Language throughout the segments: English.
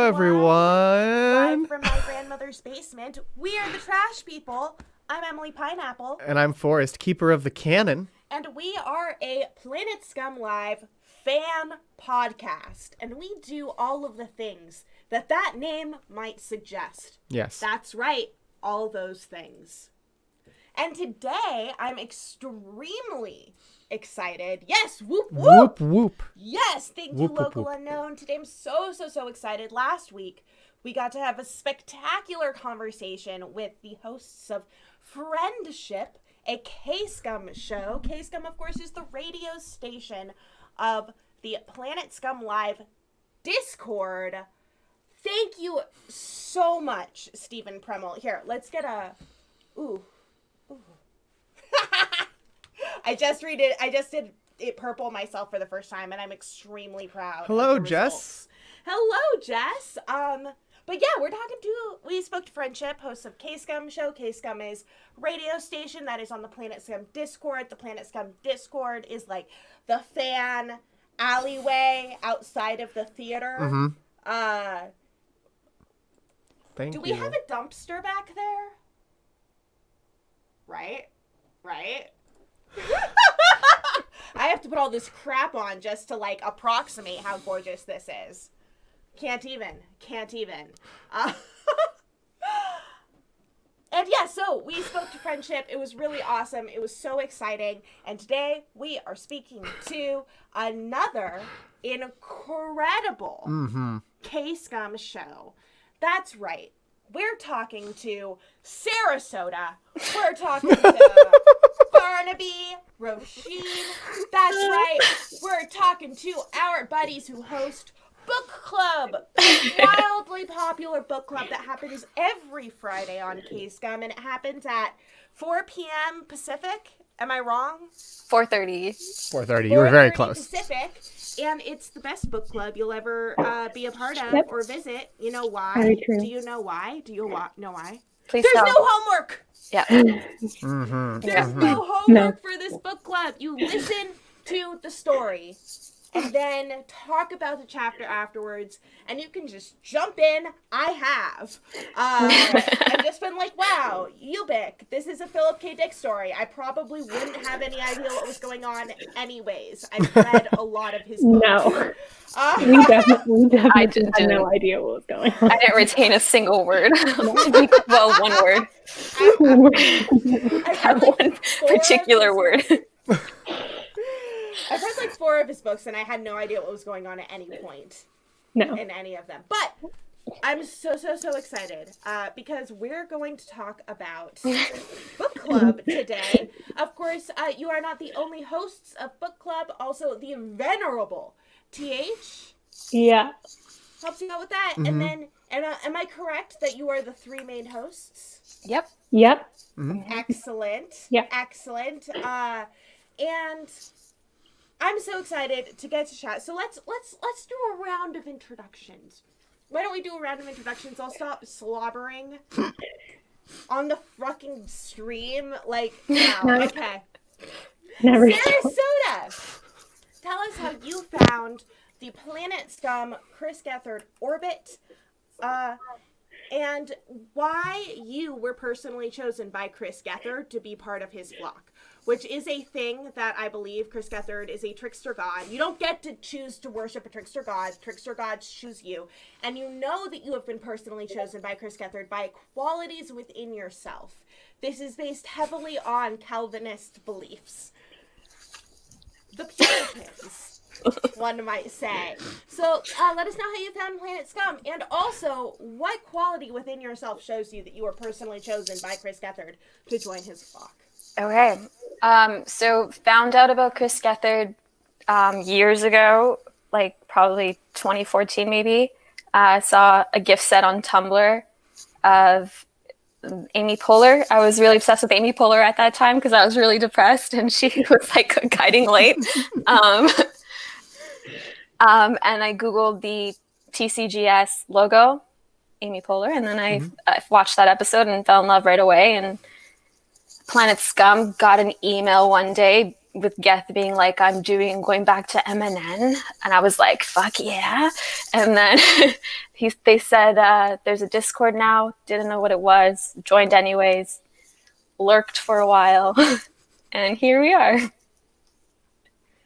everyone. Live from my grandmother's basement, we are the Trash People. I'm Emily Pineapple. And I'm Forrest, keeper of the Canon. And we are a Planet Scum Live fan podcast. And we do all of the things that name might suggest. Yes. That's right, all those things. And today, I'm extremely excited. Yes, whoop, whoop. Whoop, whoop. Yes, thank you, Whoop, whoop, Local whoop. Unknown. Today, I'm so excited. Last week, we got to have a spectacular conversation with the hosts of Friendship, a K-Scum show. K-Scum, of course, is the radio station of the Planet Scum Live Discord. Thank you so much, Stephen Premmel. Here, let's get a... Ooh. I just did it purple myself for the first time, and I'm extremely proud. Hello, of the Jess. results. Hello, Jess. But yeah, we spoke to Friendship, hosts of K-Scum show. K-Scum is radio station that is on the Planet Scum Discord. The Planet Scum Discord is like the fan alleyway outside of the theater. Mm-hmm. Thank Do you. we have a dumpster back there? Right? I have to put all this crap on just to, like, approximate how gorgeous this is. Can't even. And yeah, so we spoke to Friendship. It was really awesome. It was so exciting. And today we are speaking to another incredible K-Scum show. That's right. We're talking to Sarasoda. We're talking to Barnabee, Roisin. That's right. We're talking to our buddies who host Book Club, a wildly popular book club that happens every Friday on K-Scum, and it happens at 4 p.m. Pacific. Am I wrong? 4:30. 4:30. You were very close. Pacific, and it's the best book club you'll ever be a part of or visit. You know why? Very true. Do you know why? Do you know why? Please There's tell. no homework. Yeah. There's no homework for this book club. You listen to the story and then talk about the chapter afterwards, and you can just jump in. I have. I've just been like, wow, Ubik, this is a Philip K. Dick story. I probably wouldn't have any idea what was going on anyways. I've read a lot of his books. No. We definitely had no idea what was going on. I didn't retain a single word. Well, one word. I've read like One particular word. I've read like 4 of his books, and I had no idea what was going on at any point in any of them. But I'm so excited because we're going to talk about Book Club today. Of course, you are not the only hosts of Book Club. Also, the venerable TH. Yeah. Helps you out with that. And then, am I correct that you are the 3 main hosts? Yep. Excellent. Yep. Excellent. And I'm so excited to get to chat. So let's do a round of introductions. Why don't we do a round of introductions? I'll stop slobbering on the fucking stream. Like, now. Okay. Never. Sarasoda! Tell us how you found the Planet Scum Chris Gethard orbit, and why you were personally chosen by Chris Gethard to be part of his flock. Which is a thing that I believe Chris Gethard is a trickster god. You don't get to choose to worship a trickster god. Trickster gods choose you. And you know that you have been personally chosen by Chris Gethard by qualities within yourself. This is based heavily on Calvinist beliefs. The Puritans, one might say. So let us know how you found Planet Scum. And also, what quality within yourself shows you that you were personally chosen by Chris Gethard to join his flock? Okay. So found out about Chris Gethard years ago, like probably 2014 maybe. Saw a gift set on Tumblr of Amy Poehler. I was really obsessed with Amy Poehler at that time because I was really depressed and she was like a guiding light. And I Googled the TCGS logo, Amy Poehler, and then I watched that episode and fell in love right away. And Planet Scum got an email one day with Geth being like, I'm going back to MNN, and I was like, fuck yeah. And then they said there's a Discord now, didn't know what it was, joined anyways, lurked for a while, and here we are.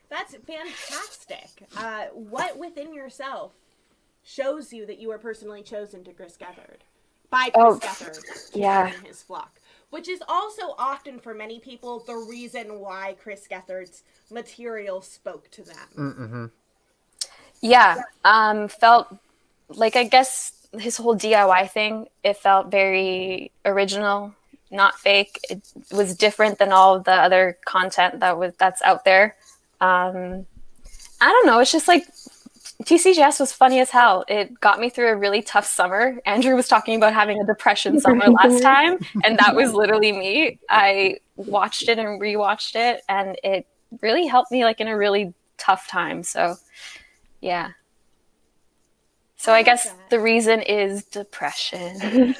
That's fantastic. What within yourself shows you that you were personally chosen to Chris Gethard by Chris Gethard to join his flock? Which is also often, for many people, the reason why Chris Gethard's material spoke to them. Mm-hmm. Yeah, felt like, I guess his whole DIY thing, it felt very original, not fake. It was different than all of the other content that's out there. I don't know, it's just like TCGS was funny as hell. It got me through a really tough summer. Andrew was talking about having a depression summer last time, and that was literally me. I watched it and rewatched it, and it really helped me like in a really tough time. So, yeah. So I guess the reason is depression.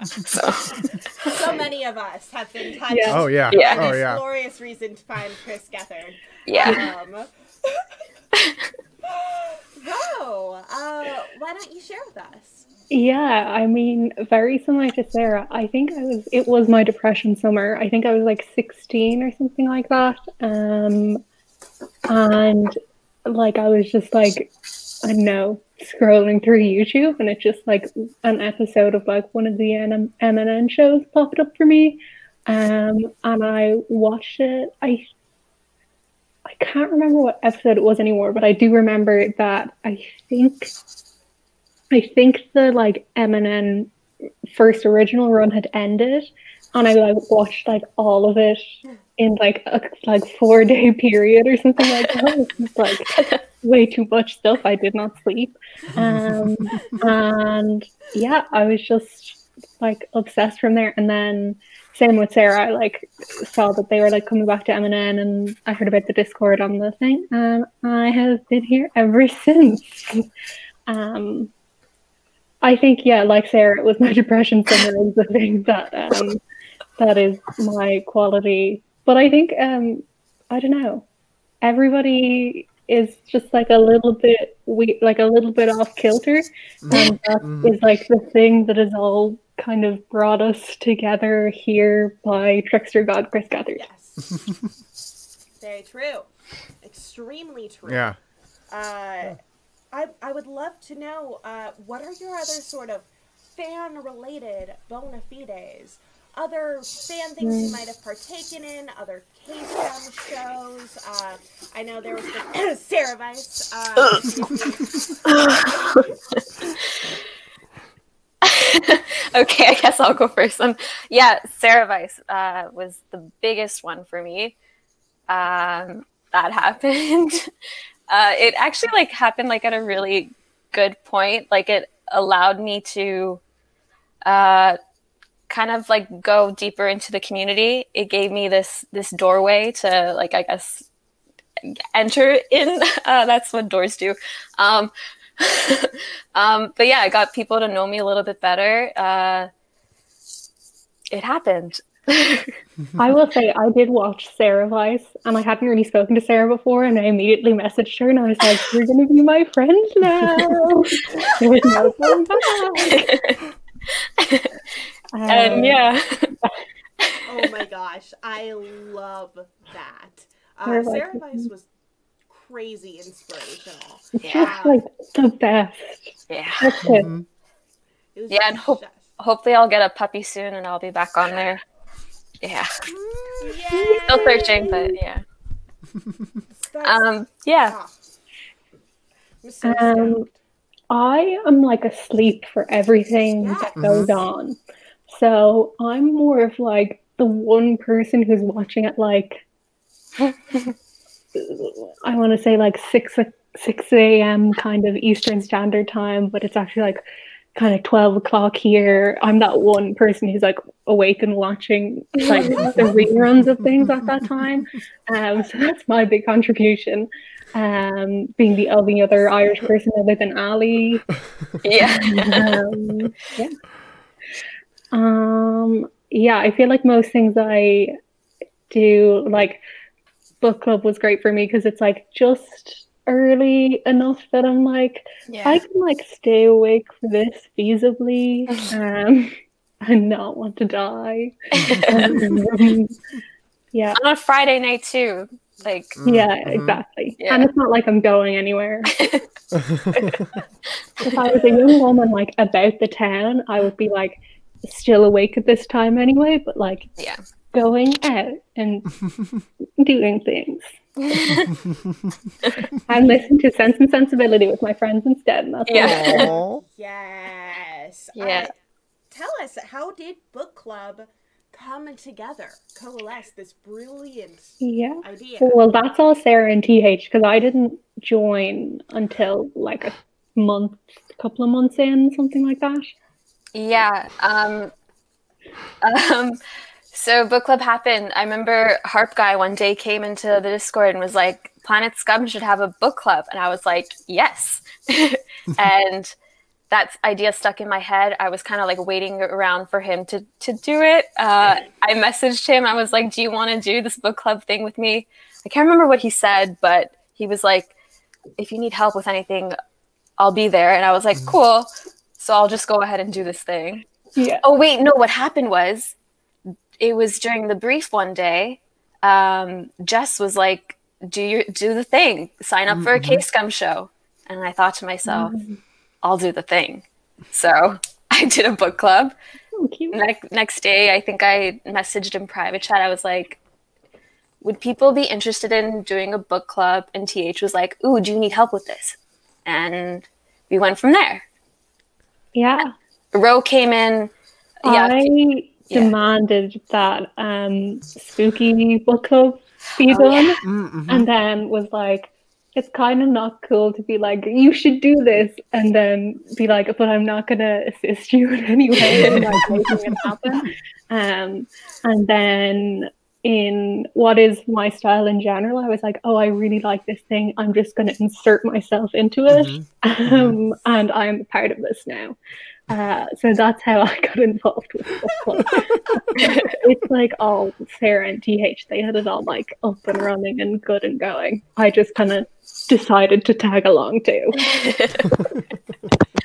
So many of us have been touched. Yeah. Oh yeah. Yeah. Oh yeah. Glorious reason to find Chris Gethard. Yeah. Why don't you share with us? Yeah, I mean, very similar to Sarah. I think it was my depression summer. I think I was like 16 or something like that. And like, I was just like, I don't know, scrolling through YouTube, and it's just like an episode of like one of the MNN shows popped up for me. And I watched it. I can't remember what episode it was anymore, but I do remember that I think the like MNN first original run had ended, and I like watched like all of it in like a 4-day period or something like that. It's like way too much stuff. I did not sleep, and yeah, I was just like obsessed from there. And then same with Sarah, I like saw that they were like coming back to MNN, and I heard about the Discord on the thing, and I have been here ever since. I think, yeah, like Sarah, it was my depression summer is the thing that is my quality. But I think I don't know, everybody is just like a little bit off kilter, and that is like the thing that is all kind of brought us together here by Trickster God Chris Gethard. Yes. Very true. Extremely true. Yeah. I would love to know, what are your other sort of fan-related bona fides? Other fan things you might have partaken in, other case shows. I know there was the Sarah Weiss. Okay, I guess I'll go first. Yeah, Sarah Weiss was the biggest one for me. That happened. It actually like happened like at a really good point. Like it allowed me to kind of like go deeper into the community. It gave me this doorway to like, I guess, enter in. That's what doors do. But yeah, I got people to know me a little bit better. It happened. I will say I did watch Sarah Weiss, and I hadn't really spoken to Sarah before, and I immediately messaged her and I was like, "You're gonna be my friend now." There's no going back. And yeah. Oh my gosh, I love that. Sarah Weiss was crazy inspirational. Just like the best. Yeah. That's it. Yeah, and hopefully I'll get a puppy soon and I'll be back on there. Yeah. Yay! Still searching, but yeah. Yeah. I'm so stoked. I am like asleep for everything that goes on. So I'm more of like the one person who's watching at like I want to say like 6 a.m. kind of Eastern Standard Time, but it's actually like kind of 12 o'clock here. I'm that one person who's like awake and watching like the reruns of things at that time. So that's my big contribution. Being the only other Irish person other than Ali. Yeah. Yeah, I feel like most things I do like book club was great for me because it's like just early enough that I'm like I can like stay awake for this feasibly and not want to die. Yeah. On a Friday night too. Like exactly. Yeah. And it's not like I'm going anywhere. If I was a young woman like about the town, I would be like still awake at this time anyway, but like going out and doing things. And listen to Sense and Sensibility with my friends instead. And that's Yes. Yeah. Tell us, how did book club come together, coalesce this brilliant idea? Well, that's all Sarah and TH because I didn't join until like a couple of months in, something like that. Yeah. So book club happened. I remember Harp Guy one day came into the Discord and was like, Planet Scum should have a book club. And I was like, yes. And that idea stuck in my head. I was kind of like waiting around for him to do it. I messaged him. I was like, do you want to do this book club thing with me? I can't remember what he said, but he was like, if you need help with anything, I'll be there. And I was like, cool. So I'll just go ahead and do this thing. Yeah. Oh, wait, no, what happened was, it was during the brief one day, Jess was like, do the thing, sign up for a K-Scum show. And I thought to myself, I'll do the thing. So I did a book club. Oh, cute. Next day, I think I messaged in private chat. I was like, would people be interested in doing a book club? And TH was like, ooh, do you need help with this? And we went from there. Yeah. Ro came in. I demanded that spooky book club be done, and then was like, it's kind of not cool to be like, you should do this, and then be like, but I'm not going to assist you in any way in like making it happen. And then in what is my style in general, I was like, oh, I really like this thing. I'm just going to insert myself into it. And I'm a part of this now. So that's how I got involved with book club. It's like all Sarah and TH, they had it all like up and running and good and going. I just kind of decided to tag along too.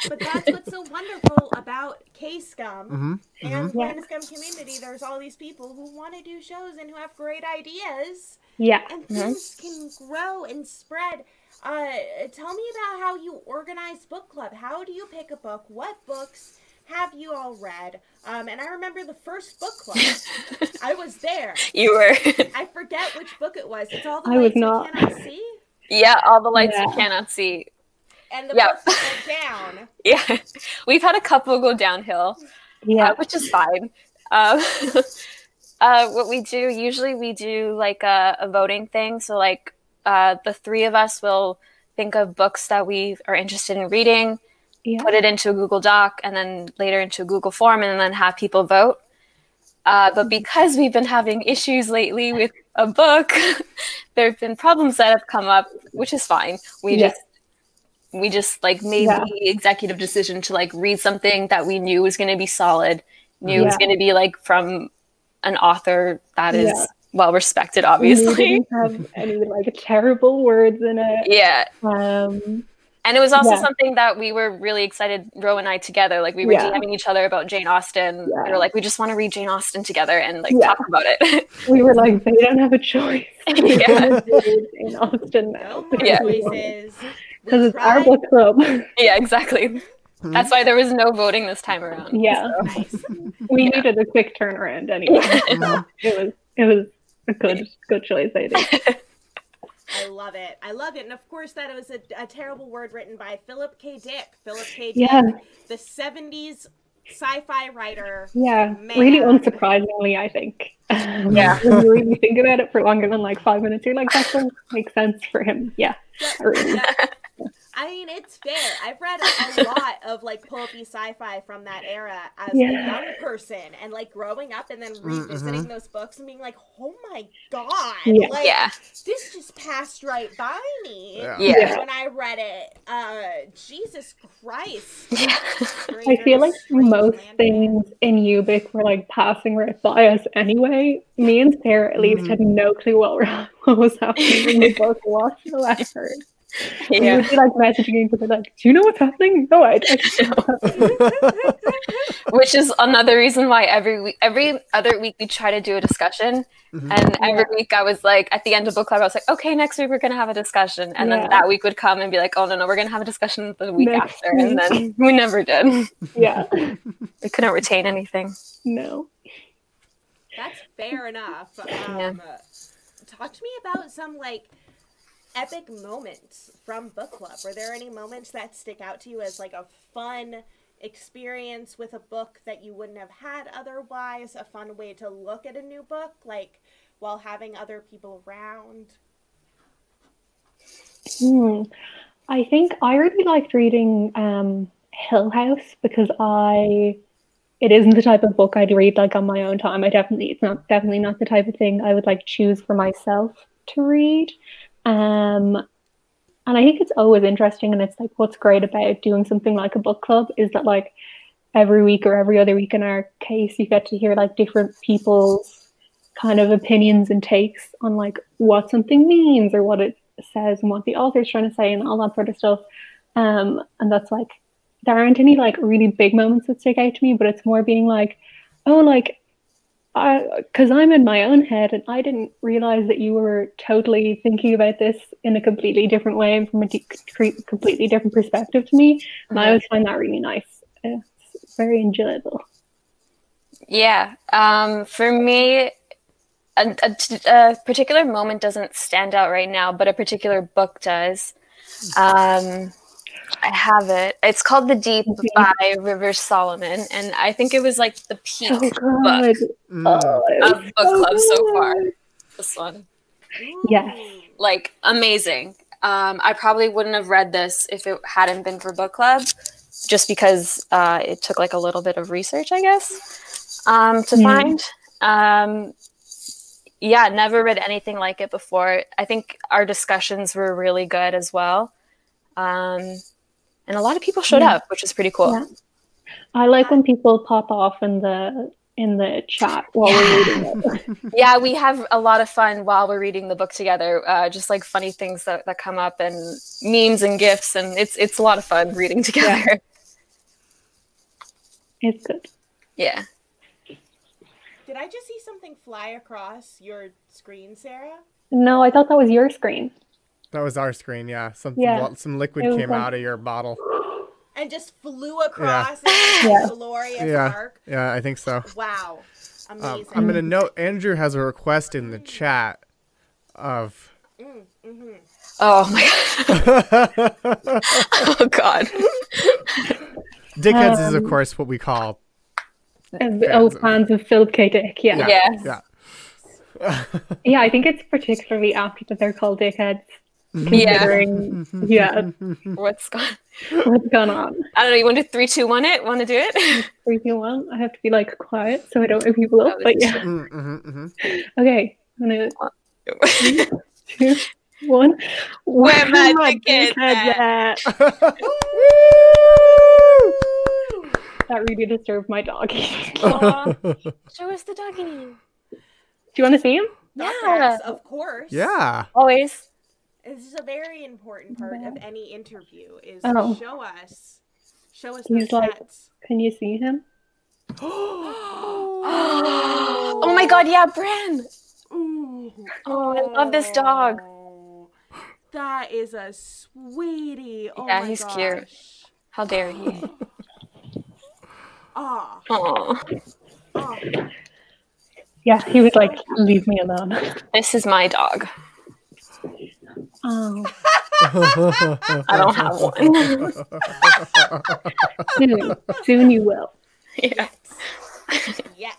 But that's what's so wonderful about K-Scum and Planet Scum community. There's all these people who want to do shows and who have great ideas. Yeah. And things can grow and spread. Tell me about how you organize book club. How do you pick a book? What books have you all read? And I remember the first book club. I was there. You were. I forget which book it was. It's All the I was Lights We not. Cannot See? Yeah, All the Lights We Cannot See. And the books that went down. Yeah, we've had a couple go downhill, which is fine. What we do, usually we do like a voting thing. So like the three of us will think of books that we are interested in reading, put it into a Google Doc, and then later into a Google form, and then have people vote. But because we've been having issues lately with a book, there have been problems that have come up, which is fine. We just like made the executive decision to like read something that we knew was going to be solid, knew was going to be like from an author that is well respected, obviously. We didn't have any like terrible words in it. Yeah. And it was also something that we were really excited, Ro and I together, like we were DMing each other about Jane Austen. We were like, we just want to read Jane Austen together and like talk about it. We were like, they don't have a choice. Yeah. Jane Austen now. Choices. Because it's our book club. Yeah, exactly. That's why there was no voting this time around. Yeah. So. We needed a quick turnaround anyway. It was a good choice, I think. I love it. And of course that was a terrible word written by Philip K. Dick. Philip K. Dick, the 70s sci-fi writer. Yeah, really unsurprisingly, I think. When you really think about it for longer than like 5 minutes, you're like, that doesn't make sense for him. I mean, it's fair. I've read a lot of like pulpy sci-fi from that era as a young person, and like growing up and then revisiting those books and being like, "Oh my god!" Like this just passed right by me. When I read it, Jesus Christ! I feel like most things in Ubik were like passing right by us anyway. Me and Sarah at least had no clue what was happening in the book whatsoever. We would be like messaging each other like, do you know what's happening? No, I don't. Which is another reason why every other week we try to do a discussion. And every week I was like, at the end of book club, I was like, okay, next week we're going to have a discussion. And then that week would come and be like, oh, no, we're going to have a discussion the week after. And then we never did. Yeah. We couldn't retain anything. No. That's fair enough. Talk to me about some like epic moments from book club. Were there any moments that stick out to you as like a fun experience with a book that you wouldn't have had otherwise, a fun way to look at a new book, like while having other people around? I think I really liked reading Hill House because it isn't the type of book I'd read like on my own time. It's definitely not the type of thing I would like choose for myself to read. And I think it's always interesting, and it's like what's great about doing something like a book club is that like every week or every other week in our case, you get to hear like different people's kind of opinions and takes on like what something means or what it says and what the author's trying to say and all that sort of stuff. And that's like, there aren't any like really big moments that stick out to me, but it's more being like, oh, like, because I'm in my own head and I didn't realize that you were totally thinking about this in a completely different way and from a completely different perspective to me. And I always find that really nice. It's very enjoyable. Yeah. For me, a particular moment doesn't stand out right now, but a particular book does. I have it. It's called The Deep by Rivers Solomon, and I think it was like the peak book of book club so far. This one, like amazing. I probably wouldn't have read this if it hadn't been for book club, just because it took like a little bit of research, I guess, to find. Never read anything like it before. I think our discussions were really good as well. And a lot of people showed up, which is pretty cool. Yeah. I like when people pop off in the chat while we're reading it. We have a lot of fun while we're reading the book together. Just like funny things that come up and memes and GIFs, and it's a lot of fun reading together. Yeah. It's good. Yeah. Did I just see something fly across your screen, Sarah? No, I thought that was your screen. That was our screen, yeah. Some liquid came out of your bottle. And just flew across in glorious arc. Yeah, I think so. Wow. Amazing. I'm going to note, Andrew has a request in the chat of... Oh, my God. Oh, God. Dickheads is, of course, what we call... fans of Philip K. Dick, Yeah. Yeah, I think it's particularly apt that they're called dickheads. Considering, what's gone on? I don't know. You want to 3, 2, 1 it? Want to do it? 3, 2, 1. I have to be like quiet so I don't wake people up. But yeah. Okay. I'm gonna 3, 2, 1. Where my dickheads at? That really disturbed my dog. Show us the doggy. Do you want to see him? Yes, of course. Yeah. Always. This is a very important part of any interview is to show us He's those like, pets. Can you see him? Oh my God, yeah, Bran. Ooh. Oh, I love this dog. That is a sweetie. Oh yeah, my he's gosh. cute. How dare he? Oh. Yeah, he was like, leave me alone. This is my dog. Oh. I don't have one. Soon you will. Yeah. Yeah.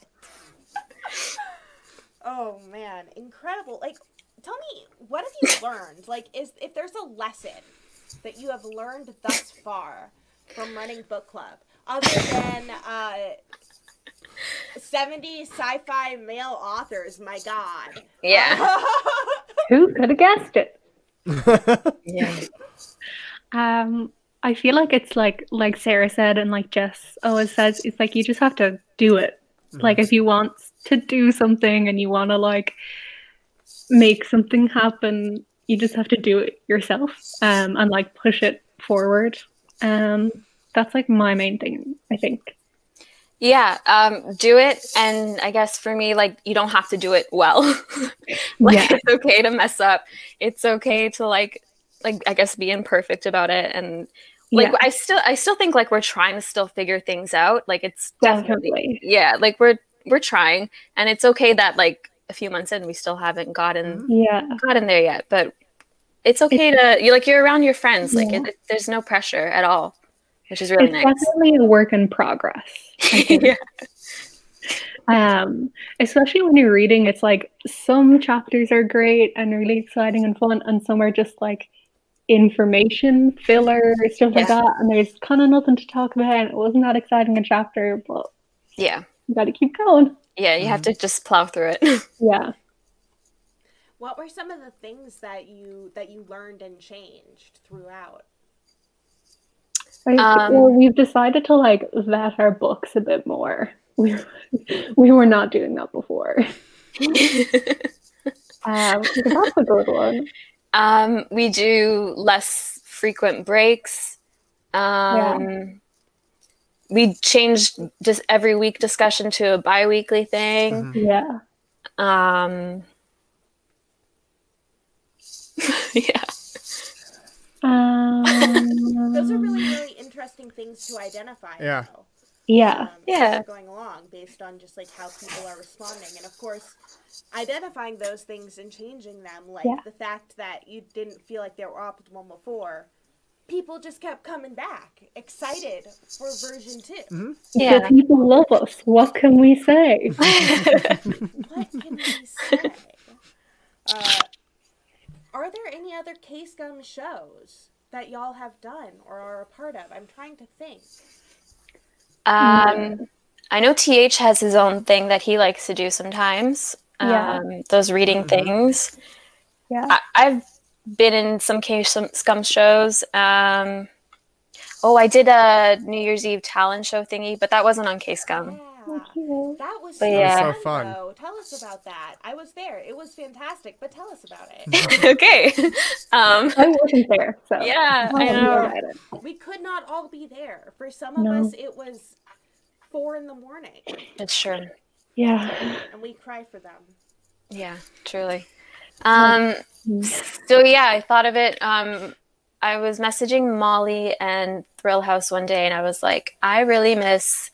Oh man, incredible. Like, tell me, what have you learned? Like, if there's a lesson that you have learned thus far from running book club, other than 70 sci-fi male authors? My God. Yeah. Who could have guessed it? Yeah. I feel like it's like Sarah said and like Jess always says, it's like you just have to do it. Like if you want to do something and you want to like make something happen, you just have to do it yourself and like push it forward. That's like my main thing, I think. Yeah, do it, and I guess for me, like, you don't have to do it well. Like, it's okay to mess up. It's okay to like I guess be imperfect about it, and like I still think like we're trying to still figure things out. Like it's definitely like we're trying, and it's okay that like a few months in we still haven't gotten there yet. But it's okay to you're around your friends. Like there's no pressure at all, which is really nice. It's definitely a work in progress, I think. Especially when you're reading, it's like some chapters are great and really exciting and fun, and some are just like information filler, stuff like that, and there's kind of nothing to talk about, and it wasn't that exciting a chapter, but you gotta keep going. You have to just plow through it. What were some of the things that you learned and changed throughout? Well, we've decided to like vet our books a bit more. We were not doing that before. That's a good one. We do less frequent breaks. We changed just every week discussion to a bi-weekly thing. Those are really interesting things to identify. Though. Going along based on just like how people are responding, and of course identifying those things and changing them, like the fact that you didn't feel like they were optimal before, people just kept coming back excited for version 2. The people love us. What can we say? What can we say? Are there any other K-Scum shows that y'all have done or are a part of? I'm trying to think. I know TH has his own thing that he likes to do sometimes. Those reading things. I've been in some Scum shows. I did a New Year's Eve talent show thingy, but that wasn't on K-Scum. That was so fun. Tell us about that. I was there. It was fantastic, but tell us about it. Okay. I wasn't there, so I know. We could not all be there. For some of us, it was 4 a.m. It's true. And we cry for them. Yeah, truly. So I thought of it. I was messaging Molly and Thrill House one day, and I was like, I really miss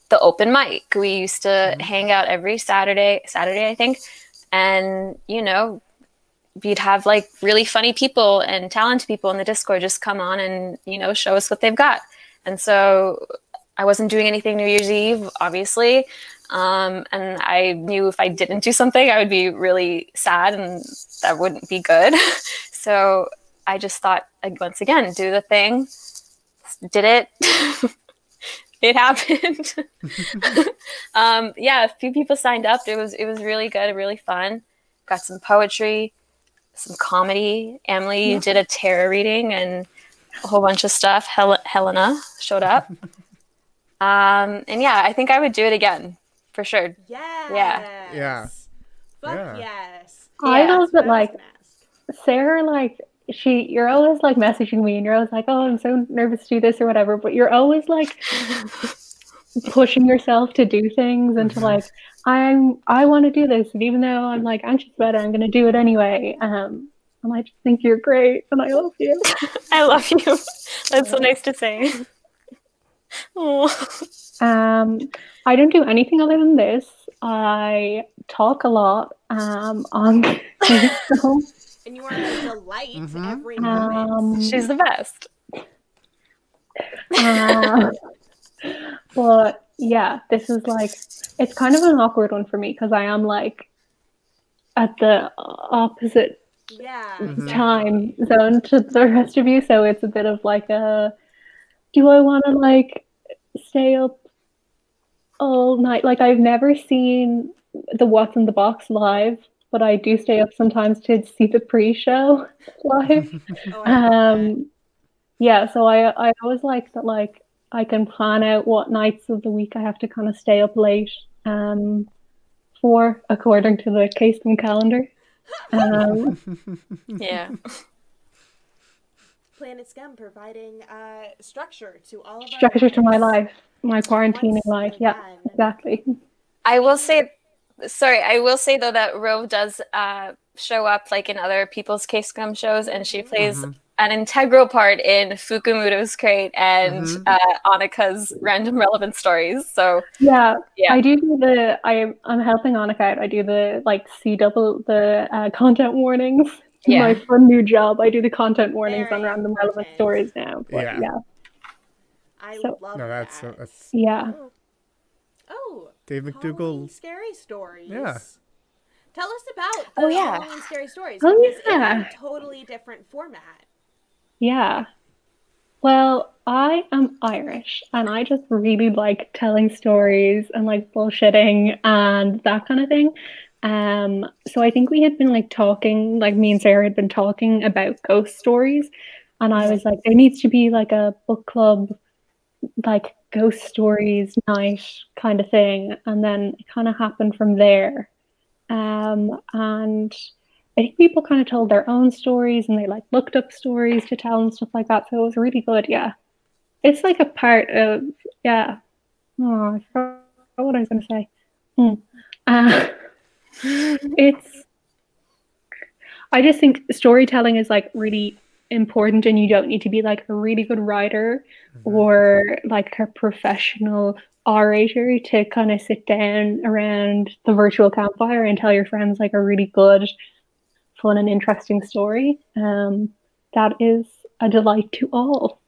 the open mic. We used to hang out every Saturday, I think, and we'd have like really funny people and talented people in the Discord just come on and show us what they've got. And so I wasn't doing anything New Year's Eve, obviously. And I knew if I didn't do something, I would be really sad and that wouldn't be good. So I just thought I'd once again do the thing. Did it. It happened. A few people signed up. It was really good, really fun. Got some poetry, some comedy. Emily did a tarot reading and a whole bunch of stuff. Helena showed up. I think I would do it again for sure. Yes. Fuck yes. I love that, like, Sarah, like, you're always like messaging me and you're always like, oh, I'm so nervous to do this or whatever, but you're always like pushing yourself to do things and to like, I want to do this, and even though I'm like anxious about it, I'm going to do it anyway. And I just think you're great and I love you. I love you. That's so nice to say. I don't do anything other than this. I talk a lot on and you are a delight every moment. She's the best. But this is like, it's kind of an awkward one for me because I am like at the opposite Yeah. time zone to the rest of you, so it's a bit of like a, do I want to like stay up all night? Like I've never seen the What's in the Box live, but I do stay up sometimes to see the pre-show live. Oh, I love that. Yeah, so I always like that, like I can plan out what nights of the week I have to kind of stay up late for, according to the Casem calendar. Yeah. Planet Scum providing structure to all of our Structure to my lives. life, my quarantining Once life. and Yeah, again. exactly. I will say though that Rove does show up like in other people's case scum shows, and she plays an integral part in Fukumuto's Crate and Annika's Random Relevant Stories. So Yeah, Yeah. I do the. I'm helping Annika out. I do the like content warnings. Yeah. My fun new job. I do the content warnings Very on Random important. Relevant Stories now. But yeah. I So- love No, that. that's Yeah. Oh, Dave Halloween McDougall. Scary Stories. Yeah. Tell us about the Oh, yeah. Halloween Scary Stories. Oh, Because yeah. it's a totally different format. Yeah. Well, I am Irish and I just really like telling stories and like bullshitting and that kind of thing. So I think we had been like talking, like me and Sarah had been talking about ghost stories, and I was like, there needs to be like a book club, like ghost stories night kind of thing. And then it kind of happened from there. And I think people kind of told their own stories and they like looked up stories to tell and stuff like that. So it was really good. Yeah. It's like a part of, yeah. Oh, I forgot what I was going to say. I just think storytelling is like really important, and you don't need to be like a really good writer or like a professional orator to kind of sit down around the virtual campfire and tell your friends like a really good, fun and interesting story. That is a delight to all.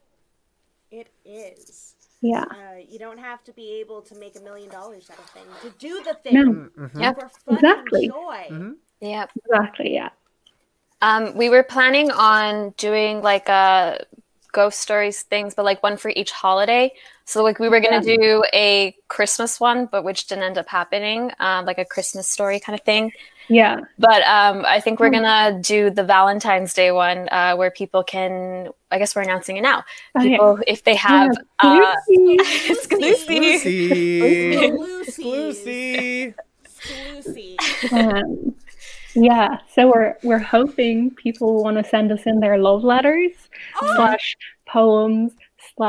It is. Yeah. You don't have to be able to make $1 million at a thing to do the thing. No. Yep. For fun Exactly. and joy. Yep. Exactly. Yeah. We were planning on doing like a ghost stories things, but like one for each holiday. So like we were gonna do a Christmas one, but which didn't end up happening, like a Christmas story kind of thing. Yeah. But I think we're gonna do the Valentine's Day one, where people can. I guess we're announcing it now. People, if they have, Lucy. Lucy. Yeah, so we're hoping people want to send us in their love letters / poems /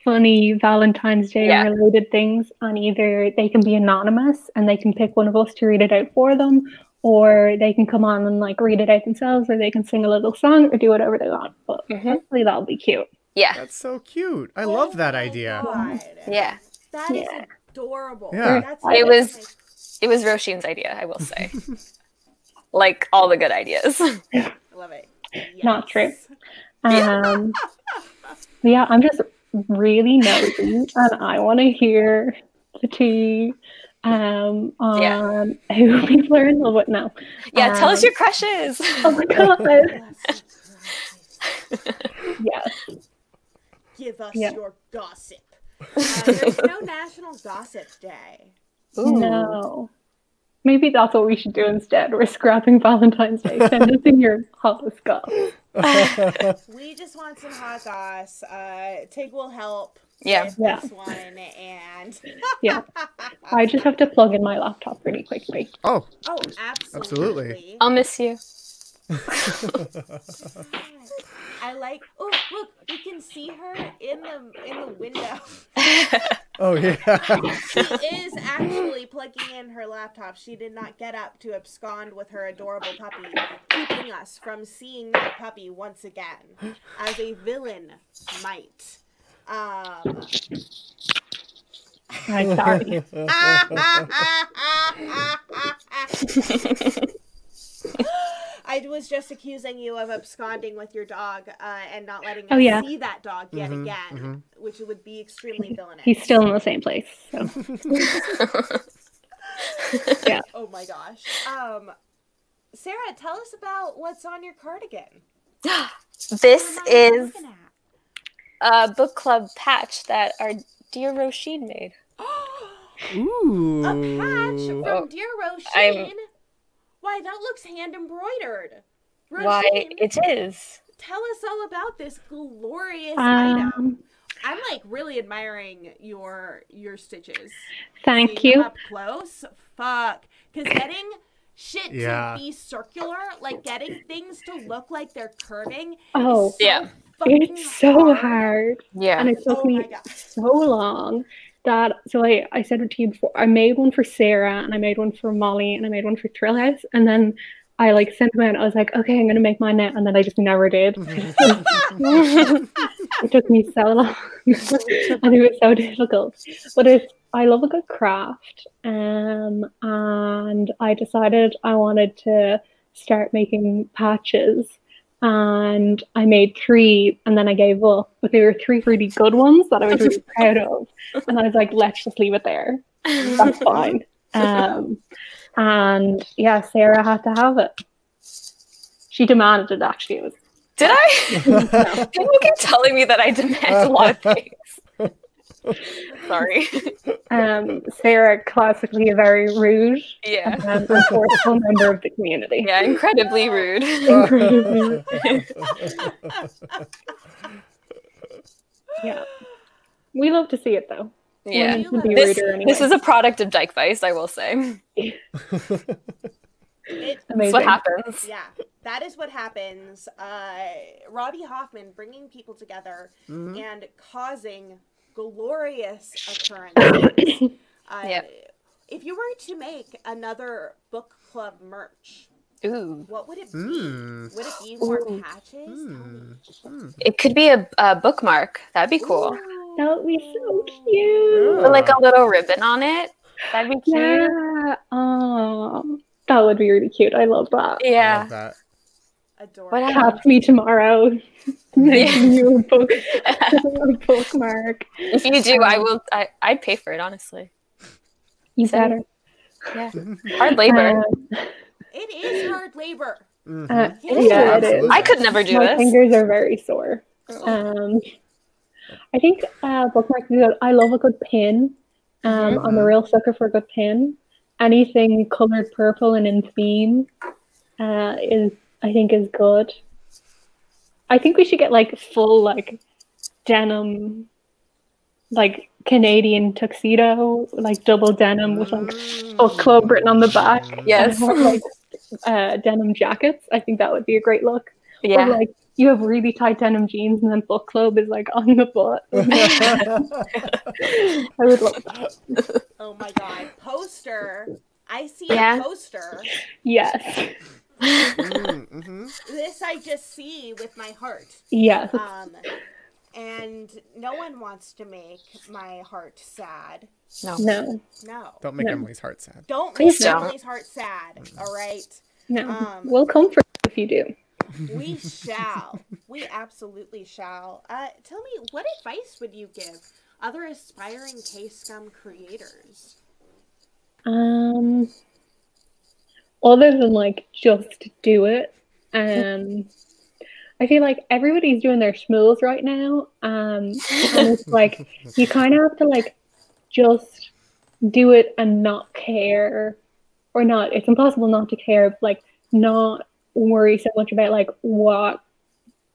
funny Valentine's Day related things, and either they can be anonymous and they can pick one of us to read it out for them, or they can come on and like read it out themselves, or they can sing a little song or do whatever they want. But hopefully that'll be cute. Yeah, That's so cute. I love that idea. God. Yeah, That is adorable. Yeah. That's it was Roshin's idea, I will say. Like all the good ideas. I love it. Yes. Not true. Yeah, I'm just really nosy and I want to hear the tea on who people are in love with now. Yeah, tell us your crushes. Oh my god. Yes. Give us your gossip. There's no National Gossip Day. Ooh. No. Maybe that's what we should do instead. We're scrapping Valentine's Day. Send us in your hottest goss. We just want some hot goss. Tig will help with this one. And yeah. I just have to plug in my laptop really quickly. Oh, absolutely. I'll miss you. I like. Oh, look! We can see her in the window. Oh yeah. She is actually plugging in her laptop. She did not get up to abscond with her adorable puppy, keeping us from seeing that puppy once again, as a villain might. I'm sorry. I was just accusing you of absconding with your dog and not letting us see that dog yet again, which would be extremely villainous. He's still in the same place. So. Yeah. Oh my gosh. Sarah, tell us about what's on your cardigan. This What am I is looking at? a book club patch that our dear Roisin made. Ooh. A patch Oh, from Dear I'm- Roisin. Why, that looks hand embroidered. Why, Roisin, it is. tell us all about this glorious item. Um, I'm like really admiring your stitches. thank Seeing them you. up close, fuck. Because getting shit Yeah. to be circular, like getting things to look like they're curving, Oh, is so Yeah. fucking it's so hard. Yeah. And it took Oh my me God. so long that, so I said it to you before, I made one for Sarah and I made one for Molly and I made one for Trill House. And then I like sent them out. I was like, okay, I'm going to make mine now. And then I just never did. It took me so long and it was so difficult. But I love a good craft. And I decided I wanted to start making patches. And I made 3 and then I gave up. But they were 3 really good ones that I was really proud of. And I was like, let's just leave it there. That's fine. And yeah, Sarah had to have it. She demanded it, actually. It was Did I? People keep telling me that I demand a lot of things. Sorry. Sarah, classically a very rude Yeah. and forceful member of the community. Yeah, incredibly rude. Incredibly rude. Yeah. We love to see it, though. Yeah. Women can be This, ruder anyway. this is a product of Dyke Vice, I will say. It, That's Amazing. what happens. yeah, that is what happens. Robbie Hoffman bringing people together and causing glorious occurrences. Yeah. If you were to make another book club merch, Ooh. what would it be? Mm. Would it be more Ooh. patches? Tell me. It could be a bookmark. That'd be cool. Ooh. That would be so cute. Put like a little ribbon on it. That'd be cute. Yeah. Oh, that would be really cute. I love that. I love Yeah. that. Adorable. What Catch me tomorrow. Making you a bookmark. If you do, I will. I'd pay for it, honestly. You better. Yeah. Hard labor. It is hard labor. Yeah, Yeah, it is. absolutely. I could never do My this. fingers are very sore. I think bookmarks are good. I love a good pin. I'm a real sucker for a good pin. Anything colored purple and in theme is good. I think we should get like full like denim, like Canadian tuxedo, like double denim with like book club written on the back. Yes. And have, like denim jackets. I think that would be a great look. Yeah. Or like you have really tight denim jeans and then book club is like on the butt. I would love that. Oh my God. Poster. I see Yeah. a poster. Yes. This I just see with my heart. Yes. And no one wants to make my heart sad. No. No. No. Don't make No. Emily's heart sad. Don't Please make don't. Emily's heart sad. All right. No. We'll come for you if you do. We shall. We absolutely shall. Tell me, what advice would you give other aspiring K-Scum creators? Other than like just do it. I feel like everybody's doing their schmooze right now. And it's like you kind of have to like just do it and not care, or not. It's impossible not to care, but like not worry so much about like what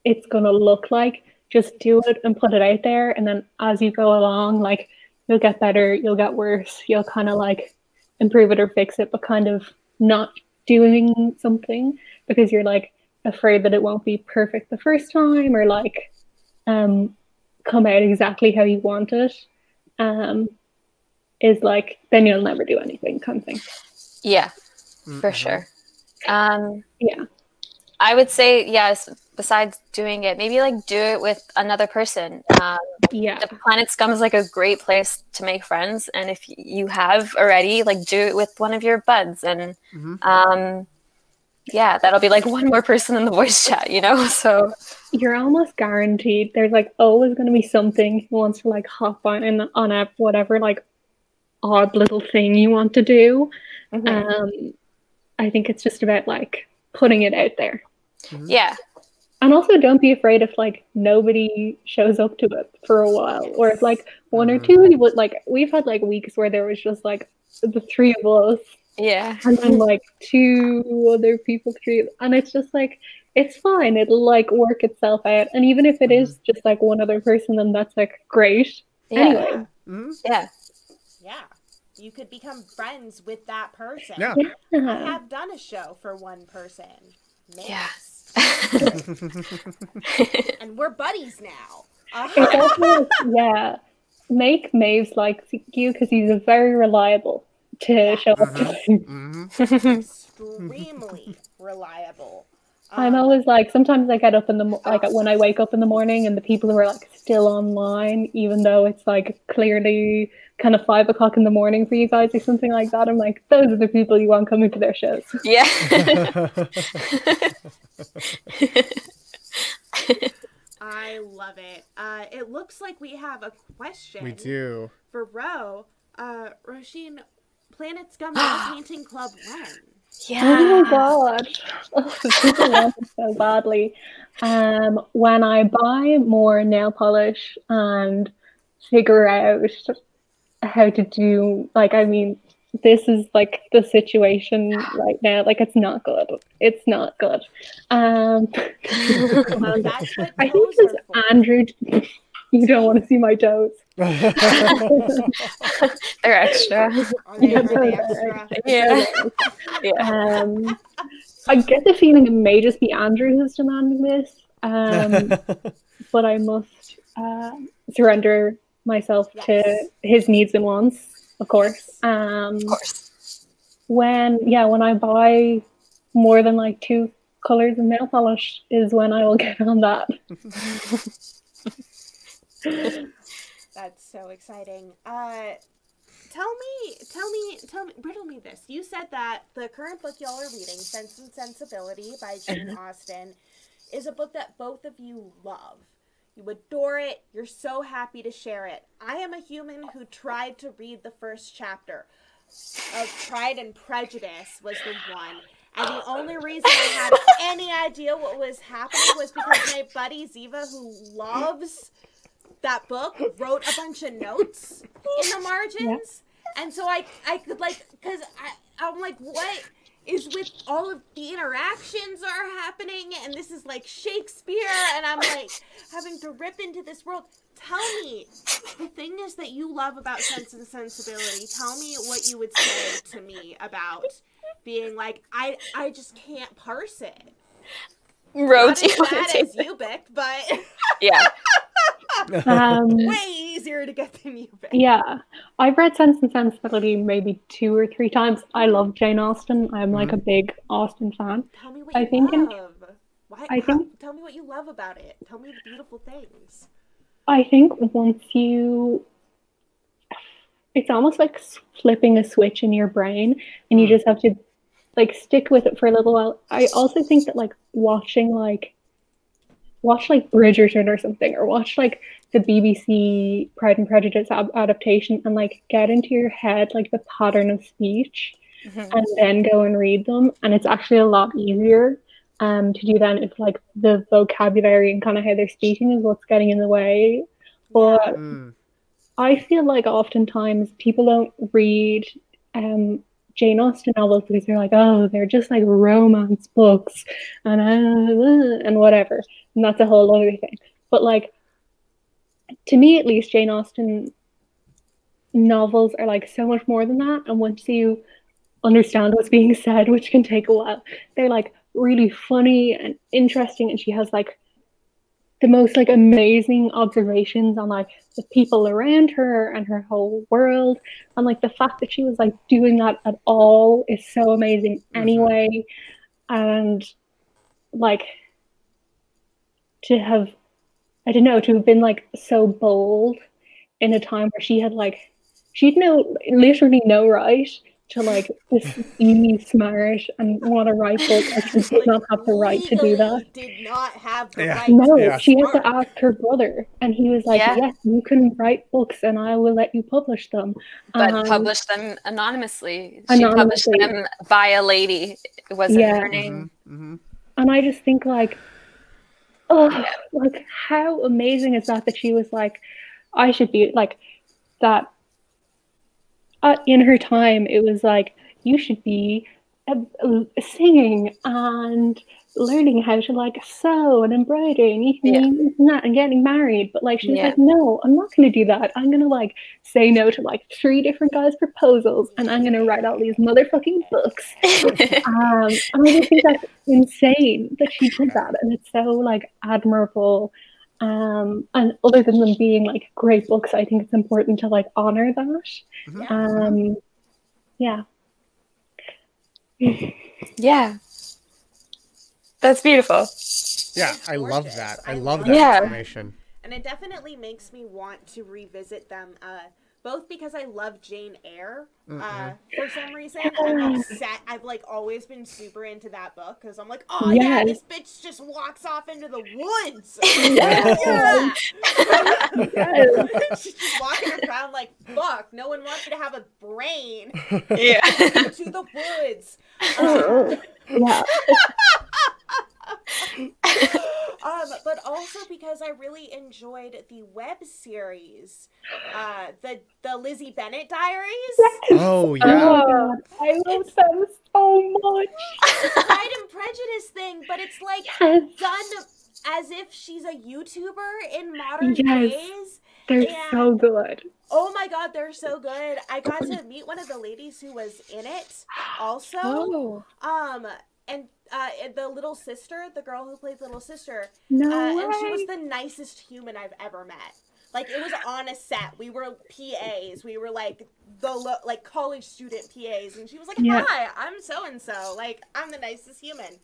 it's gonna look like. Just do it and put it out there, and then as you go along, like you'll get better, you'll get worse, you'll kind of like improve it or fix it, but kind of not doing something because you're like afraid that it won't be perfect the first time, or like come out exactly how you want it, is like then you'll never do anything kind of thing. Yeah, for sure. Yeah. I would say, yes, besides doing it, maybe like do it with another person. Yeah. The Planet Scum is like a great place to make friends. And if you have already, like do it with one of your buds. And yeah, that'll be like one more person in the voice chat, you know? So You're almost guaranteed there's like always going to be something who wants to like hop on a whatever like odd little thing you want to do. I think it's just about like putting it out there. Yeah. And also don't be afraid if like nobody shows up to it for a while, or if like one or two people, like we've had like weeks where there was just like the three of us, Yeah. and then like two other people, and it's just like, it's fine, it'll like work itself out. And even if it is just like one other person, then that's like great. Yeah. Anyway. Yeah. Yeah. You could become friends with that person. Yeah. I have done a show for one person. Yes. And we're buddies now. It's also, yeah, make Maves like you because he's very reliable to show up to him. Extremely reliable. I'm always like, sometimes I get up in the like when I wake up in the morning and the people who are like still online, even though it's like clearly kind of 5 o'clock in the morning for you guys or something like that. I'm like, those are the people you want coming to their shows. Yeah. I love it. It looks like we have a question. We do. For Ro. Roisin, Planet Scum Painting Club when? Yeah. Oh my god. Oh, people want it so badly. When I buy more nail polish and figure out how to do, like, I mean, this is like the situation right now. Like, it's not good. It's not good. That's what I think it's Andrew. You don't want to see my toes. They're extra. Are they extra? Yeah. Yeah. I get the feeling it may just be Andrew who's demanding this. But I must surrender myself to his needs and wants, of course. Of course. When I buy more than like 2 colors of nail polish is when I will get on that. That's so exciting. Riddle me this. You said that the current book y'all are reading, Sense and Sensibility by Jane Austen, is a book that both of you love. You adore it. You're so happy to share it. I am a human who tried to read the first chapter of Pride and Prejudice was the one. And the only reason I had any idea what was happening was because my buddy Ziva, who loves that book, wrote a bunch of notes in the margins. Yeah. And so I could like, because I'm like, what is with all of the interactions are happening, and this is like Shakespeare, and I'm like having to rip into this world. Tell me the thing is that you love about Sense and Sensibility. Tell me what you would say to me about being like, I just can't parse it. Not as bad as Ubik, but yeah. Way easier to get than Ubik. Yeah, I've read Sense and Sensibility maybe 2 or 3 times. I love Jane Austen. I'm like a big Austen fan. Tell me what you love. Tell me what you love about it. Tell me the beautiful things. I think once it's almost like flipping a switch in your brain, and you just have to like stick with it for a little while. I also think that like watch like Bridgerton or something, or watch like the BBC Pride and Prejudice adaptation, and like get into your head like the pattern of speech, and then go and read them. And it's actually a lot easier to do then if like the vocabulary and kind of how they're speaking is what's getting in the way. But I feel like oftentimes people don't read Jane Austen novels because they're like, oh, they're just like romance books and whatever, and that's a whole other thing. But like, to me at least, Jane Austen novels are like so much more than that. And once you understand what's being said, which can take a while, they're like really funny and interesting, and she has like the most like amazing observations on like the people around her and her whole world, and like the fact that she was like doing that at all is so amazing anyway. And like to have been like so bold in a time where she'd literally no right to like this be smart and want to write books. Like, she did not have the right to do that. Did not have the Yeah. right. No, Yeah. she had to ask her brother, and he was like, Yeah. "Yes, you can write books, and I will let you publish them." But published them anonymously. She published Anonymously. them by a lady. It wasn't her name. And I just think like, oh, like how amazing is that she was like, I should be like that. In her time, it was like, you should be singing and learning how to like sew and embroider and eating that and getting married. But like, she was like, no, I'm not going to do that. I'm going to like say no to like 3 different guys' proposals, and I'm going to write all these motherfucking books. And I just think that's insane that she did that, and it's so like admirable. And other than them being like great books, I think it's important to like honor that. Yeah. Yeah. That's beautiful. Yeah, I love that. I love that Yeah. information. And it definitely makes me want to revisit them, both because I love Jane Eyre. For some reason, I'm obsessed. I've like always been super into that book because I'm like, oh yeah, this bitch just walks off into the woods. Yeah. She's just walking around like, fuck, no one wants you to have a brain. Yeah. To the woods. Yeah. But also because I really enjoyed the web series, the Lizzie Bennet Diaries. Oh yeah. Oh god, I love them so much. Pride and Prejudice thing, but it's like done as if she's a YouTuber in modern days. They're so good. Oh my god, they're so good. I got to meet one of the ladies who was in it also. And the little sister, the girl who plays little sister, and she was the nicest human I've ever met. Like, it was on a set. We were PAs. We were like like college student PAs, and she was like, "Hi, I'm so and so. Like, I'm the nicest human."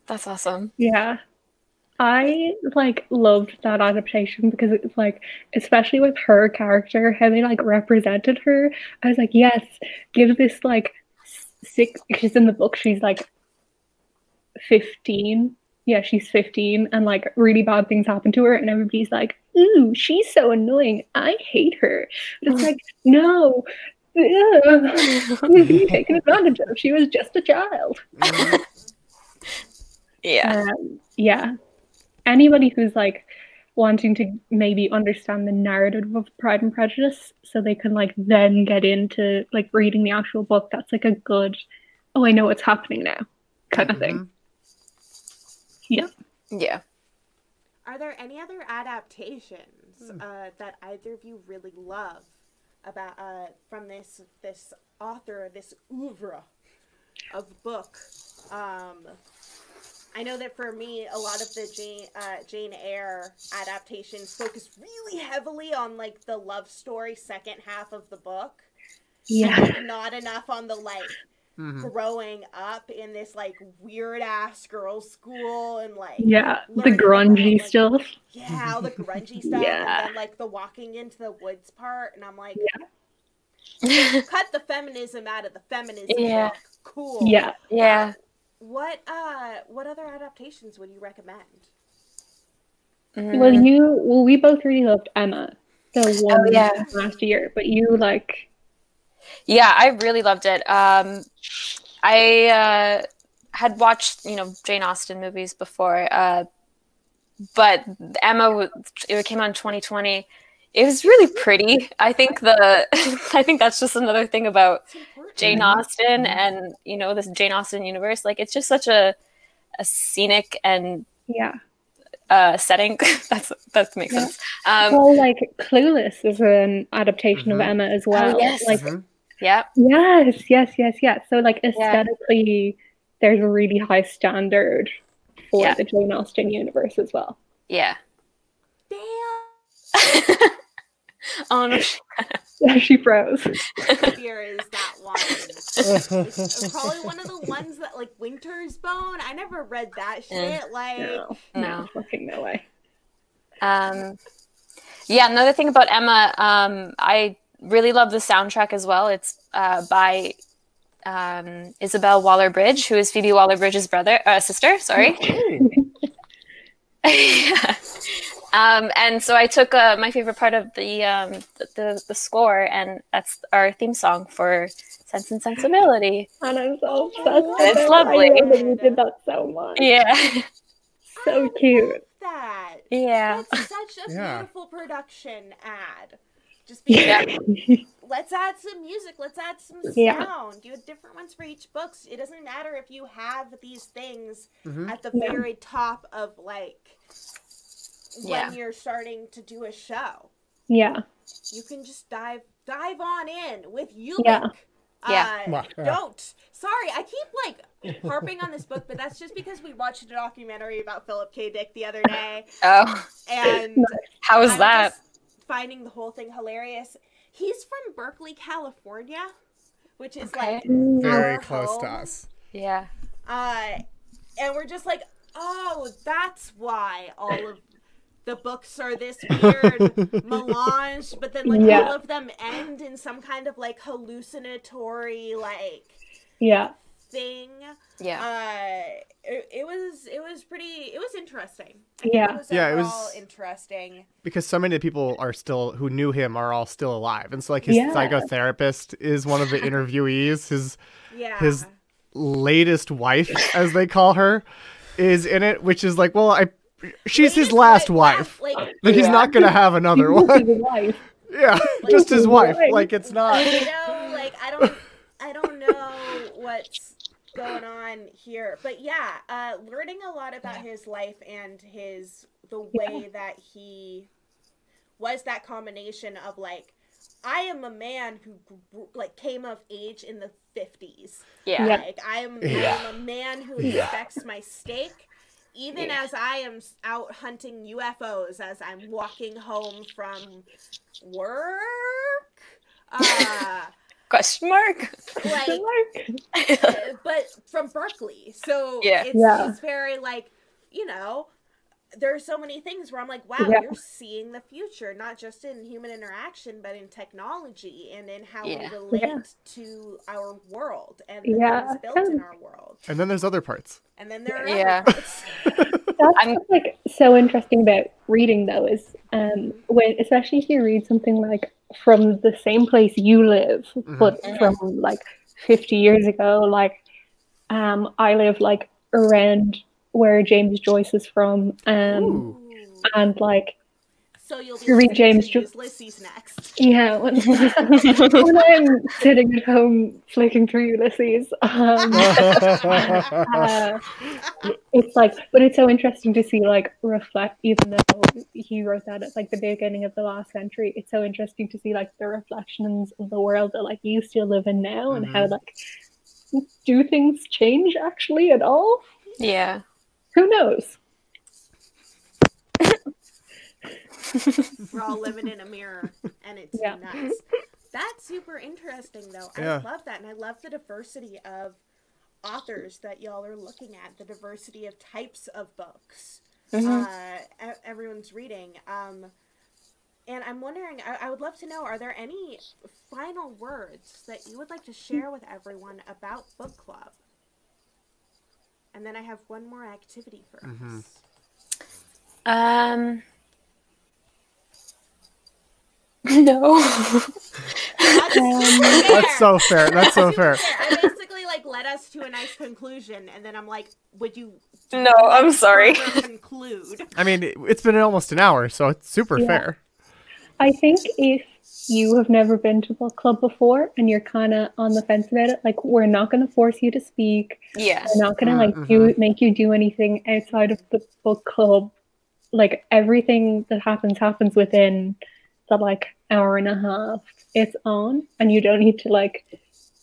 That's awesome. Yeah. I like loved that adaptation because it's like, especially with her character, how they like represented her. I was like, yes, give this like 6, because in the book she's like 15. Yeah, she's 15, and like really bad things happen to her, and everybody's like, ooh, she's so annoying, I hate her. But it's like, no, being taken advantage of. She was just a child. Yeah. Anybody who's like wanting to maybe understand the narrative of Pride and Prejudice so they can like then get into like reading the actual book, that's like a good, oh, I know what's happening now kind of thing. Yeah. Are there any other adaptations that either of you really love about from this author, this oeuvre of book? I know that for me, a lot of the Jane Eyre adaptations focus really heavily on like the love story second half of the book. Yeah. And, like, not enough on the like growing up in this like weird ass girls' school and like the grungy stuff. Yeah, all the grungy stuff, and then like the walking into the woods part, and I'm like, cut the feminism out of the feminism book. Cool. Yeah. What other adaptations would you recommend? Well, we both really loved Emma, the one last year, but you like. Yeah, I really loved it. I had watched, Jane Austen movies before, but Emma, it came out in 2020. It was really pretty. I think that's just another thing about Jane Austen and this Jane Austen universe. Like, it's just such a scenic and setting. that makes sense. Well, like Clueless is an adaptation of Emma as well. Oh, yes. Like, yeah. Yes. So like aesthetically, there's a really high standard for the Jane Austen universe as well. Yeah. Damn. Oh no. Yeah, she froze. Here is that one. It's probably one of the ones that like Winter's Bone. I never read that shit. No, fucking no way. Yeah, another thing about Emma, I really love the soundtrack as well. It's by Isabel Waller-Bridge, who is Phoebe Waller-Bridge's sister. Sorry. Yeah. And so I took my favorite part of the score, and that's our theme song for Sense and Sensibility. And I'm so obsessed with It's it. lovely. I know that you did that so much. Yeah. So cute. That. Yeah. That's such a beautiful production ad. Just Yeah. let's add some music. Let's add some sound. Yeah. You have different ones for each book. It doesn't matter if you have these things at the Yeah. very top of like when you're starting to do a show. Yeah. You can just dive on in with you. Yeah. Don't. Sorry, I keep like harping on this book, but that's just because we watched a documentary about Philip K. Dick the other day. Oh. And how was that? Just finding the whole thing hilarious. He's from Berkeley, California, which is like very our close home. to us. Yeah. And we're just like, oh, that's why all of the books are this weird melange, but then like all of them end in some kind of like hallucinatory like thing. Yeah. It was interesting. Yeah. It was interesting. Because so many people who knew him are all still alive. And so like his psychotherapist is one of the interviewees. His latest wife, as they call her, is in it, which is like, well, she's his last wife. But he's not going to have another one. Yeah, just his wife. Like, it's not. I don't know what's going on here. But yeah, learning a lot about his life and the way that he was that combination of like, I am a man who like came of age in the 50s. Yeah. Like I am a man who expects my steak. Even as I am out hunting UFOs as I'm walking home from work. Question mark? Like, but from Berkeley. So it's very like, you know, there's so many things where I'm like, wow, you're seeing the future, not just in human interaction, but in technology and in how we relate to our world and the things built in our world. And then there's other parts. And then there are other parts. That's what's like so interesting about reading though is when especially if you read something like from the same place you live, but from like 50 years ago, like I live like around where James Joyce is from, and like so you'll be read James Joyce. Ulysses next. Yeah, when I'm sitting at home flicking through Ulysses, it's like, but it's so interesting to see like reflect. Even though he wrote that at like the beginning of the last century, it's so interesting to see like the reflections of the world that like you still live in now, and how like do things change actually at all? Yeah. Who knows? We're all living in a mirror, and it's nuts. That's super interesting, though. I love that, and I love the diversity of authors that y'all are looking at, the diversity of types of books everyone's reading. And I'm wondering, I would love to know, are there any final words that you would like to share with everyone about book club? And then I have one more activity for us. No. That's so fair. That's so fair. I basically like led us to a nice conclusion, and then I'm like, would you? No, I'm sorry. Conclude. I mean, it's been almost an hour, so it's super fair. I think if you have never been to book club before and you're kind of on the fence about it, like we're not going to force you to speak. Yeah. We're not going to make you do anything outside of the book club. Like everything that happens within the like hour and a half it's on, and you don't need to like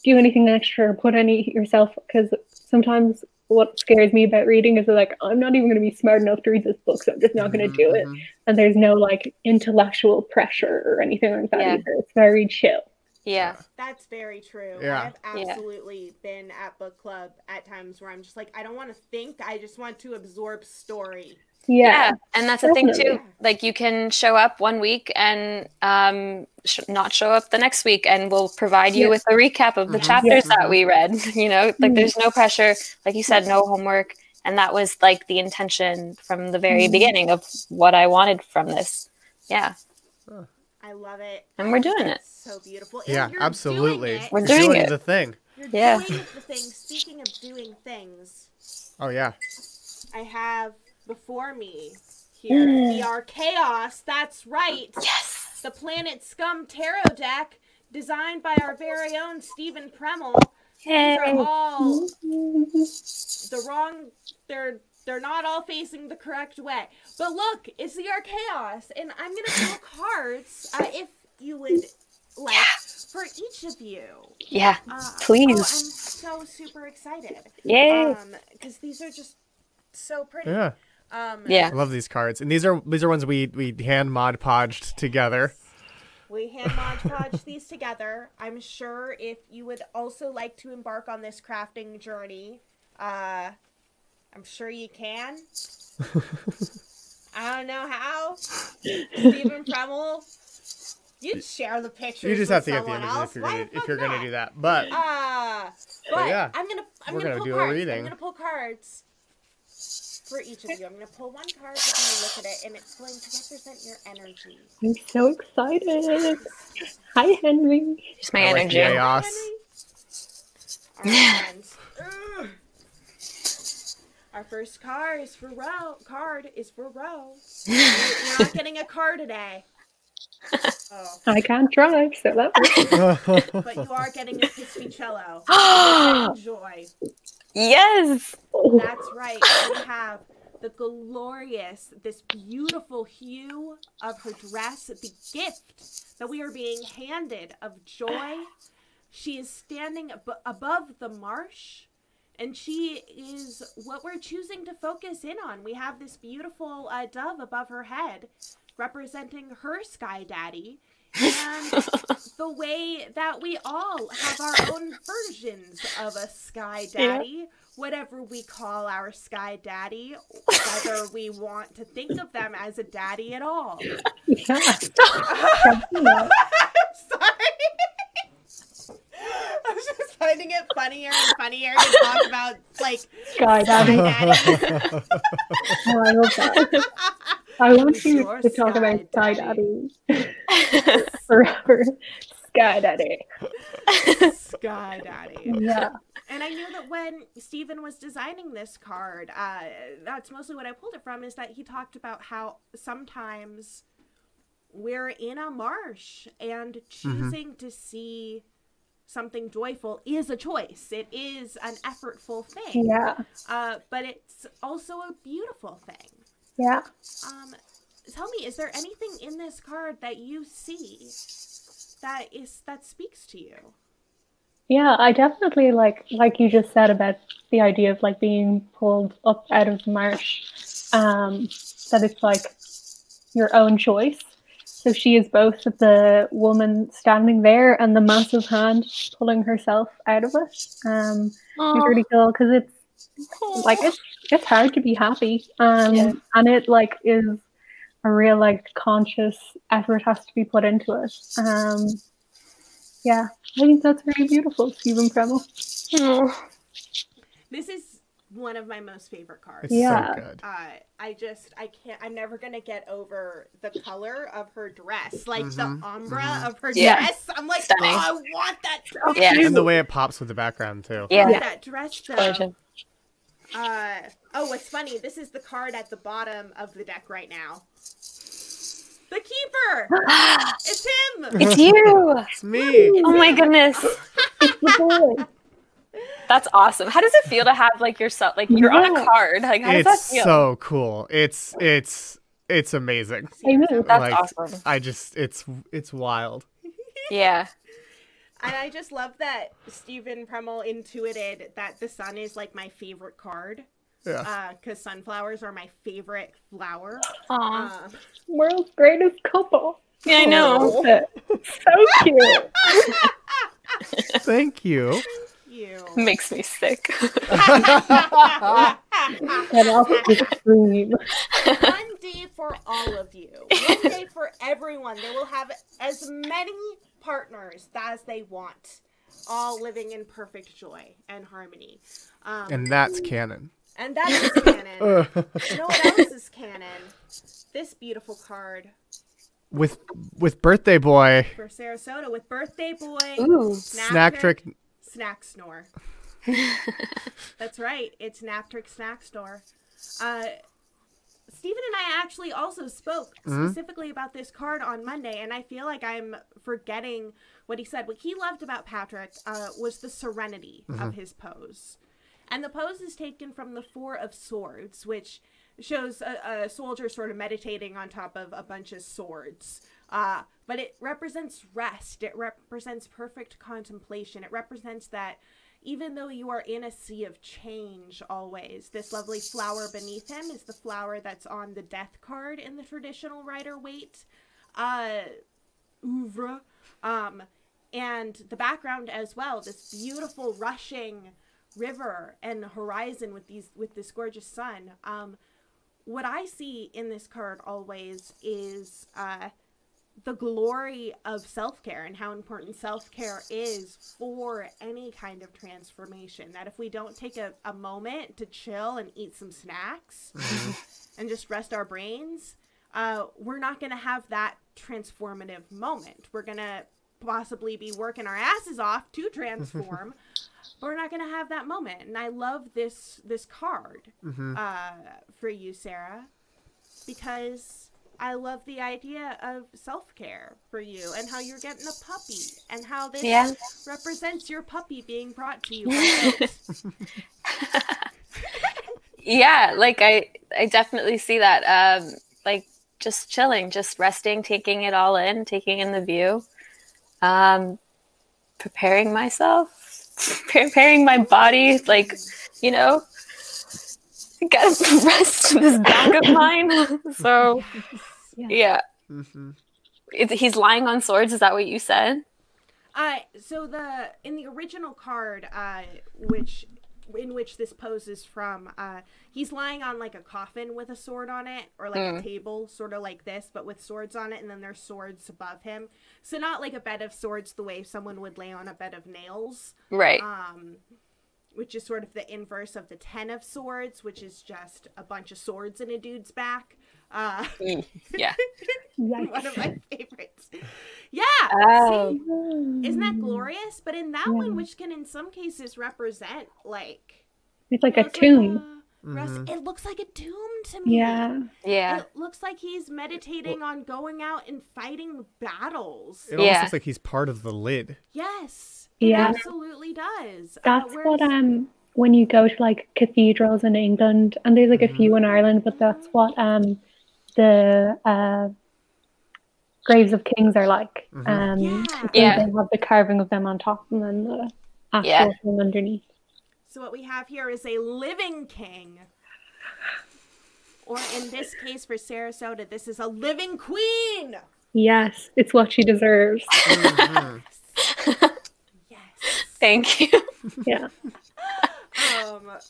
do anything extra or put any yourself, because sometimes what scares me about reading is like, I'm not even going to be smart enough to read this book, so I'm just not going to do it. And there's no like intellectual pressure or anything like that either. It's very chill. Yeah. That's very true. Yeah. I've absolutely been at book club at times where I'm just like, I don't want to think. I just want to absorb story. Yeah. And that's the thing too. Yeah. Like you can show up one week and not show up the next week, and we'll provide you with a recap of the chapters that we read. You know, like there's no pressure. Like you said, no homework. And that was like the intention from the very beginning of what I wanted from this. Yeah. I love it. And we're doing it. So beautiful. Yeah, And you're absolutely. doing it. We're doing doing it. the thing. You're Yeah. doing the thing. Speaking of doing things, Oh yeah. I have before me here the Archaos. That's right. Yes. The Planet Scum Tarot deck, designed by our very own Stephen Premmel. Hey. These are all the wrong. They're not all facing the correct way. But look, it's the Archaos, and I'm gonna pull cards if you would like for each of you. Yeah. Please. Please. I'm so super excited. Yay. Because these are just so pretty. Yeah. Yeah. I love these cards, and these are ones we hand Mod Podged together. We hand Mod Podge these together. I'm sure if you would also like to embark on this crafting journey, I'm sure you can. I don't know how. Stephen Premmel, you'd share the pictures. You just have to get the someone images else. if you're gonna do that. But yeah, I'm gonna pull do a cards. reading. I'm gonna pull cards for each of you. I'm gonna pull one card. We're gonna look at it, and it's going to represent your energy. I'm so excited. Hi, Henry. Just my I like energy. the chaos. All right, friends. Ugh. Our first card is for Rose. You're not getting a card today. Oh. I can't drive, so that But you are getting a Piscicello. Enjoy. Yes. That's right. We have the glorious, this beautiful hue of her dress, the gift that we are being handed of joy. She is standing above the marsh, and she is what we're choosing to focus in on. We have this beautiful dove above her head, representing her sky daddy, and the way that we all have our own versions of a sky daddy, whatever we call our sky daddy, whether we want to think of them as a daddy at all. yeah. Sorry. I was just finding it funnier and funnier to talk about, like, Sky daddy. daddies. Oh, I love that. I want you Your to talk Sky about Sky Daddy. Daddy forever. Sky Daddy. Sky daddy. Yeah. And I knew that when Stephen was designing this card, that's mostly what I pulled it from, is that he talked about how sometimes we're in a marsh and choosing to see something joyful is a choice. It is an effortful thing. Yeah. But it's also a beautiful thing. Yeah. Tell me, is there anything in this card that you see that speaks to you? Yeah, I definitely like you just said about the idea of like being pulled up out of the marsh, that it's like your own choice. So she is both the woman standing there and the massive hand pulling herself out of it. It's really cool because it's like it's hard to be happy, and it like is a real like conscious effort has to be put into it. Yeah, I think that's really beautiful, Stephen Premmel. This is one of my most favorite cards. It's so good. I'm never gonna get over the color of her dress, like the ombre of her Yeah. dress. I'm like, Stunning. oh, I want that dress. Yeah. And the way it pops with the background too. Yeah. That dress though. Gorgeous. What's funny? This is the card at the bottom of the deck right now. The Keeper. It's him. It's you. It's me. Oh my goodness. It's the boy. That's awesome. How does it feel to have like yourself, like you're on a card? Like how does that It's feel? so cool. It's amazing. I know. That's awesome. It's wild. Yeah. And I just love that Stephen Premmel intuited that the sun is like my favorite card. Yeah. Because sunflowers are my favorite flower. Aw. World's greatest couple. Yeah, I know. So cute. Thank you. You. Makes me sick. And also scream. One day for all of you. One day for everyone. They will have as many partners as they want, all living in perfect joy and harmony. And that's canon. And that is canon. You know what else is canon? This beautiful card. With birthday boy. For Sarasoda with birthday boy. Ooh. Snack trick. Snack snore. That's right. It's Nap Trick Snack Snore. Stephen and I actually also spoke specifically about this card on Monday, and I feel like I'm forgetting what he said. What he loved about Patrick was the serenity of his pose. And the pose is taken from the Four of Swords, which shows a soldier sort of meditating on top of a bunch of swords. But it represents rest. It represents perfect contemplation. It represents that even though you are in a sea of change always, this lovely flower beneath him is the flower that's on the death card in the traditional Rider-Waite oeuvre. And the background as well, this beautiful rushing river and horizon with this gorgeous sun. What I see in this card always is the glory of self-care and how important self-care is for any kind of transformation. That if we don't take a moment to chill and eat some snacks and just rest our brains, we're not going to have that transformative moment. We're going to possibly be working our asses off to transform, but we're not going to have that moment. And I love this card for you, Sarah, because I love the idea of self-care for you and how you're getting a puppy and how this represents your puppy being brought to you. Yeah, like I definitely see that. Like just chilling, just resting, taking it all in, taking in the view, preparing myself, preparing my body, like, you know, gotta rest this back of mine. So yeah. He's lying on swords, is that what you said? So in the original card, in which this pose is from, he's lying on like a coffin with a sword on it, or like a table, sort of like this, but with swords on it, and then there's swords above him. So not like a bed of swords the way someone would lay on a bed of nails. Right. Which is sort of the inverse of the 10 of swords, which is just a bunch of swords in a dude's back. Yeah. One of my favorites. Yeah. See, isn't that glorious? But in that one, which can in some cases represent like, it's like a tomb. It looks like a tomb to me. Yeah. It looks like he's meditating on going out and fighting battles. It almost looks like he's part of the lid. Yes. It absolutely does. That's what when you go to like cathedrals in England, and there's like a few in Ireland, but that's what the graves of kings are like. They have the carving of them on top and then the actual thing underneath. So what we have here is a living king. Or in this case for Sarasoda, this is a living queen. Yes, it's what she deserves. Thank you. Yeah. I want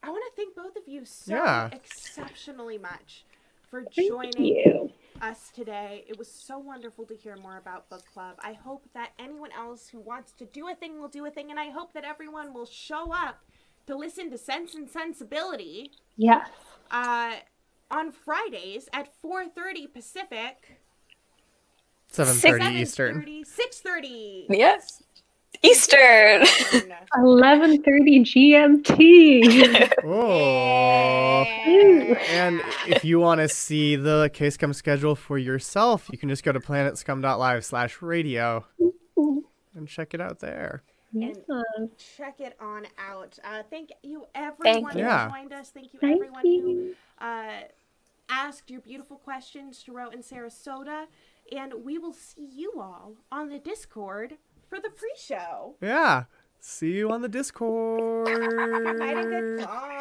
to thank both of you so exceptionally much for joining us today. It was so wonderful to hear more about book club. I hope that anyone else who wants to do a thing will do a thing, and I hope that everyone will show up to listen to Sense and Sensibility. Yes. On Fridays at 4:30 Pacific. 7:30 Eastern. 6:30. Yes. Eastern. 11:30 GMT. Oh. And if you want to see the Case Scum schedule for yourself, you can just go to planetscum.live/radio and check it out there. And check it on out. Thank you, everyone who joined us. Thank you, everyone who asked your beautiful questions to Ro and Sarasoda. And we will see you all on the Discord for the pre-show. Yeah. See you on the Discord. Mighty good song.